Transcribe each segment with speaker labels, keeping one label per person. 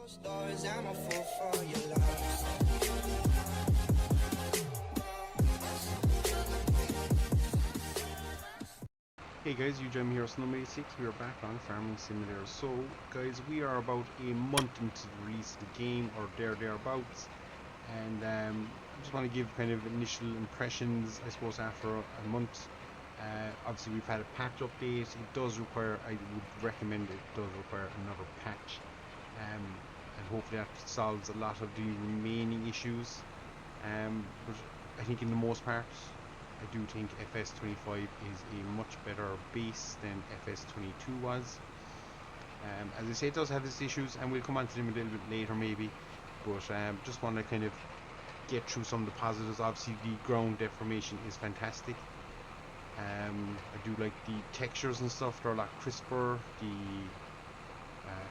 Speaker 1: Stars, I'm a fool for your love.
Speaker 2: Hey guys, you join me here on Number 86. We are back on Farming Simulator. So guys, we are about a month into the release of the game, or thereabouts, and I just want to give kind of initial impressions, I suppose, after a month. Obviously we've had a patch update. It does require, I would recommend it does require another patch, and hopefully that solves a lot of the remaining issues. But I think in the most part, I do think FS25 is a much better base than FS22 was. As I say, it does have its issues, and we'll come on to them a little bit later maybe, but just want to kind of get through some of the positives. Obviously the ground deformation is fantastic. I do like the textures and stuff, they're a lot crisper. The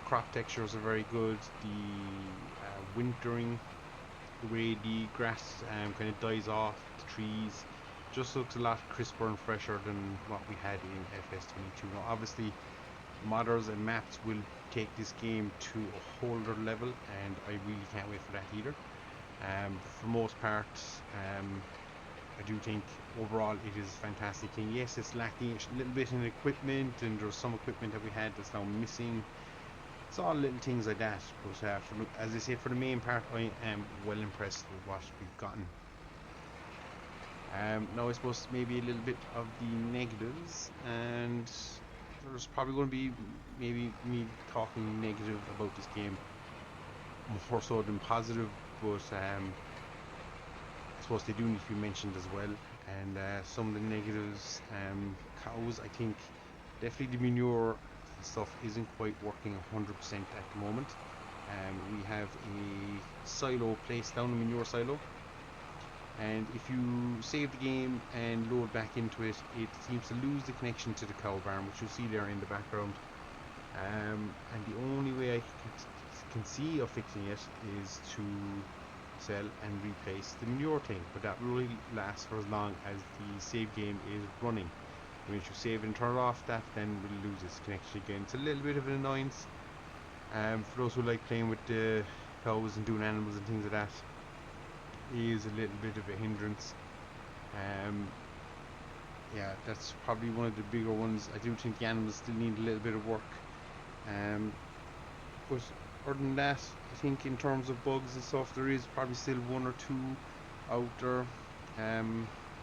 Speaker 2: crop textures are very good. The wintering, the way the grass kind of dies off the trees, just looks a lot crisper and fresher than what we had in FS22. Now obviously modders and maps will take this game to a whole other level, and I really can't wait for that either. For the most part, I do think overall it is fantastic, and yes, it's lacking a little bit in equipment, and there's some equipment that we had that's now missing. It's all little things like that, but as I say, for the main part, I am well impressed with what we've gotten. Now I suppose maybe a little bit of the negatives, and there's probably going to be maybe me talking negative about this game more so than positive, but I suppose they do need to be mentioned as well. And some of the negatives, cows, I think definitely the manure stuff isn't quite working 100% at the moment. We have a silo placed down, a manure silo, and if you save the game and load back into it, it seems to lose the connection to the cow barn, which you'll see there in the background. And the only way I can see of fixing it is to sell and replace the manure tank, but that will really last for as long as the save game is running. Once you save and turn it off, that then will lose its connection again. It's a little bit of an annoyance for those who like playing with the cows and doing animals and things like that. It is a little bit of a hindrance. Yeah, that's probably one of the bigger ones. I do think the animals still need a little bit of work, but other than that, I think in terms of bugs and stuff, there is probably still one or two out there.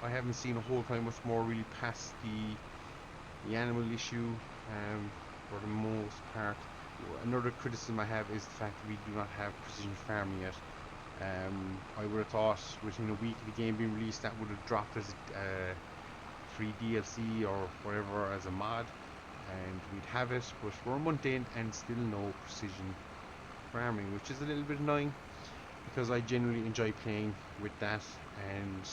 Speaker 2: I haven't seen a whole lot much more really past the animal issue, for the most part. Another criticism I have is the fact that we do not have precision farming yet. I would have thought within a week of the game being released that would have dropped as a free DLC or whatever as a mod, and we'd have it, but we're a month in and still no precision farming, which is a little bit annoying because I genuinely enjoy playing with that. And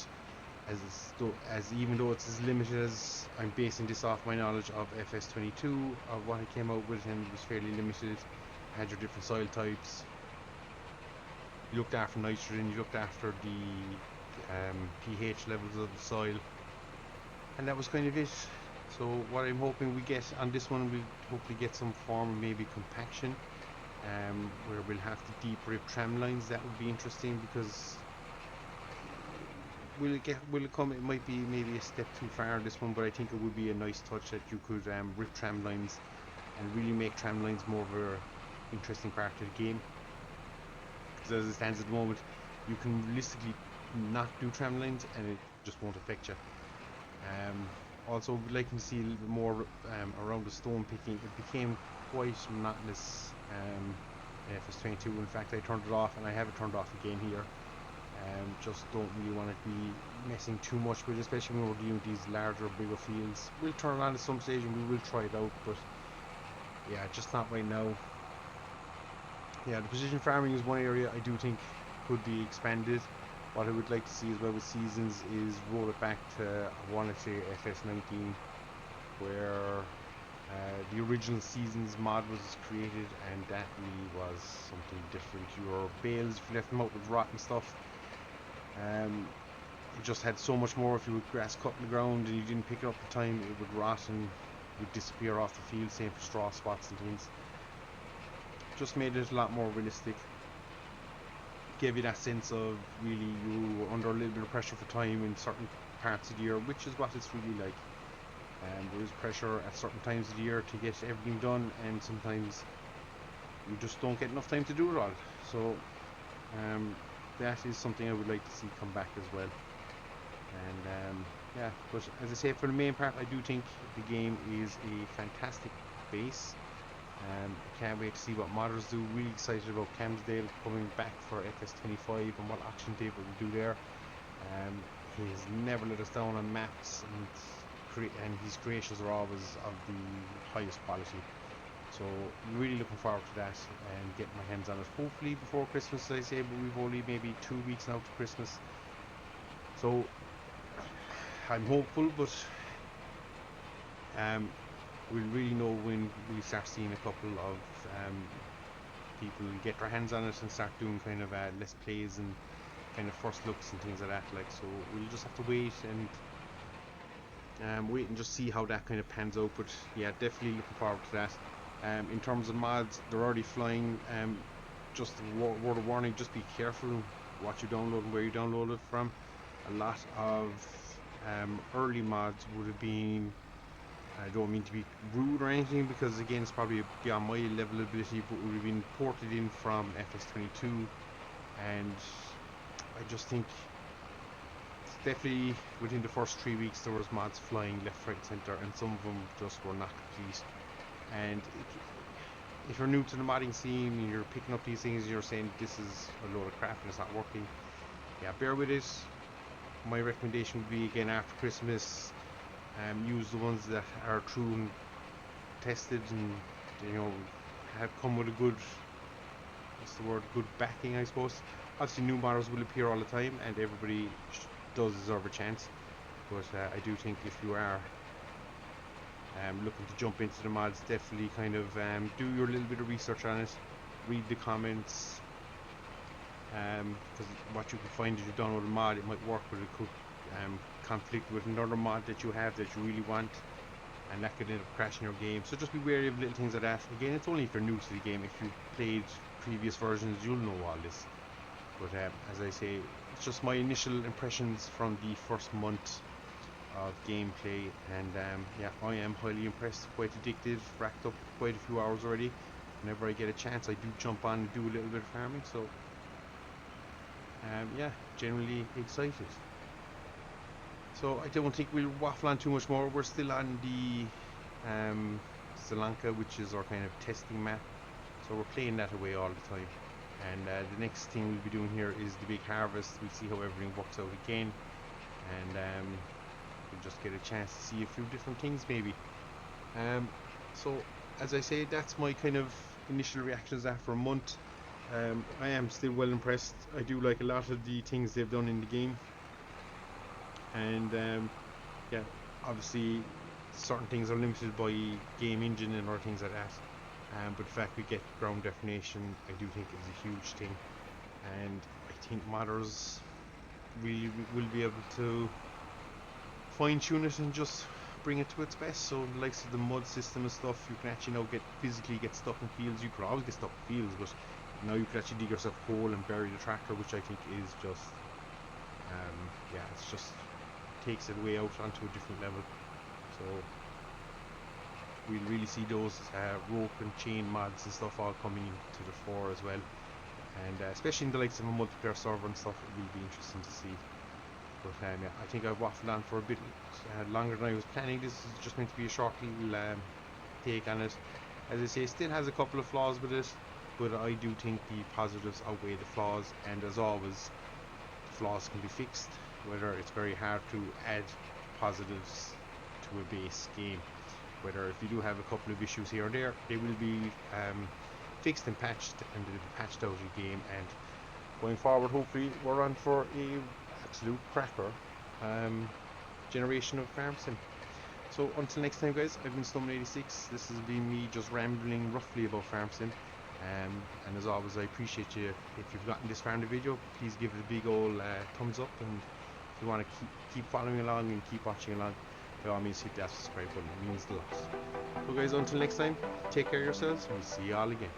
Speaker 2: as even though it's as limited as I'm basing this off my knowledge of FS22, of what it came out with, and it was fairly limited. Had your different soil types, you looked after nitrogen, you looked after the pH levels of the soil, and that was kind of it. So what I'm hoping we get on this one, we'll hopefully get some form of maybe compaction, where we'll have the deep rip tram lines. That would be interesting, because will it come? It might be maybe a step too far on this one, but I think it would be a nice touch that you could rip tram lines and really make tram lines more of a interesting part of the game. Because as it stands at the moment, you can realistically not do tram lines and it just won't affect you. Also, we'd like to see a little bit more around the stone picking. It became quite monotonous in FS22. In fact, I turned it off, and I have it turned off again here. Just don't really want to be messing too much with it, especially when we're dealing with these larger, bigger fields. We'll turn it on at some stage and we will try it out, but yeah, just not right now. Yeah, the precision farming is one area I do think could be expanded. What I would like to see as well with seasons is roll it back to, I want to say, FS19, where the original seasons mod was created, and that really was something different. Your bales, if you left them out with rotten stuff, it just had so much more. If you would grass cut in the ground and you didn't pick it up in time, it would rot and would disappear off the field. Same for straw spots and things. just made it a lot more realistic. Gave you that sense of really you were under a little bit of pressure for time in certain parts of the year, which is what it's really like. There is pressure at certain times of the year to get everything done, and sometimes you just don't get enough time to do it all. So that is something I would like to see come back as well. And yeah, but as I say, for the main part, I do think the game is a fantastic base. I can't wait to see what modders do. Really excited about Camsdale coming back for FS25 and what Action David will do there. He has never let us down on maps, and his creations are always of the highest quality. So really looking forward to that and getting my hands on it. Hopefully before Christmas, as I say, but we've only maybe 2 weeks now to Christmas. So I'm hopeful, but we'll really know when we start seeing a couple of people get their hands on it and start doing kind of let's plays and kind of first looks and things like that. Like, so we'll just have to wait and just see how that kind of pans out. But yeah, definitely looking forward to that. In terms of mods, they're already flying. Just a word of warning: just be careful what you download and where you download it from. A lot of early mods would have been, I don't mean to be rude or anything, because again it's probably beyond my level of ability, but would have been ported in from FS22, and I just think definitely within the first 3 weeks there was mods flying left, right, centre, and some of them just were not complete. And if you're new to the modding scene and you're picking up these things and you're saying this is a load of crap and it's not working, yeah, bear with it. My recommendation would be, again, after Christmas, use the ones that are true and tested and, you know, have come with a good, what's the word, good backing, I suppose. Obviously new modders will appear all the time and everybody does deserve a chance, but I do think if you are looking to jump into the mods, definitely kind of do your little bit of research on it, read the comments, because what you can find is you download a mod, it might work, but it could conflict with another mod that you have that you really want, and that could end up crashing your game. So just be wary of little things like that. Again, it's only if you're new to the game. If you've played previous versions, you'll know all this. But as I say, it's just my initial impressions from the first month of gameplay, and yeah, I am highly impressed, quite addicted, racked up quite a few hours already. Whenever I get a chance, I do jump on and do a little bit of farming, so yeah, generally excited. So I don't think we'll waffle on too much more. We're still on the Sri Lanka, which is our kind of testing map, so we're playing that away all the time. And the next thing we'll be doing here is the big harvest. We'll see how everything works out again, and we'll just get a chance to see a few different things maybe. So as I say, that's my kind of initial reactions after a month. I am still well impressed. I do like a lot of the things they've done in the game, and yeah, obviously certain things are limited by game engine and other things like that, but the fact we get ground definition, I do think is a huge thing, and I think modders really will be able to fine tune it and just bring it to its best. So the likes of the mud system and stuff, you can actually now physically get stuck in fields. You could always get stuck in fields, but now you can actually dig yourself a hole and bury the tractor, which I think is just yeah, it's just takes it way out onto a different level. So we'll really see those rope and chain mods and stuff all coming to the fore as well, and especially in the likes of a multiplayer server and stuff, it will be interesting to see. But yeah, I think I've waffled on for a bit longer than I was planning. This is just meant to be a short little take on it. As I say, it still has a couple of flaws with it, but I do think the positives outweigh the flaws, and as always, the flaws can be fixed, whether it's very hard to add positives to a base game. Whether if you do have a couple of issues here or there, they will be fixed and patched, and they'll be patched out of the game, and going forward, hopefully, we're on for a absolute cracker generation of farm sim. So until next time, guys, I've been Snowman86. This has been me just rambling roughly about farm sim, and as always, I appreciate you. If you've gotten this far in the video, please give it a big old thumbs up, and if you want to keep following along and keep watching along, by all means hit that subscribe button. It means a lot. So guys, until next time, take care of yourselves, and we'll see you all again.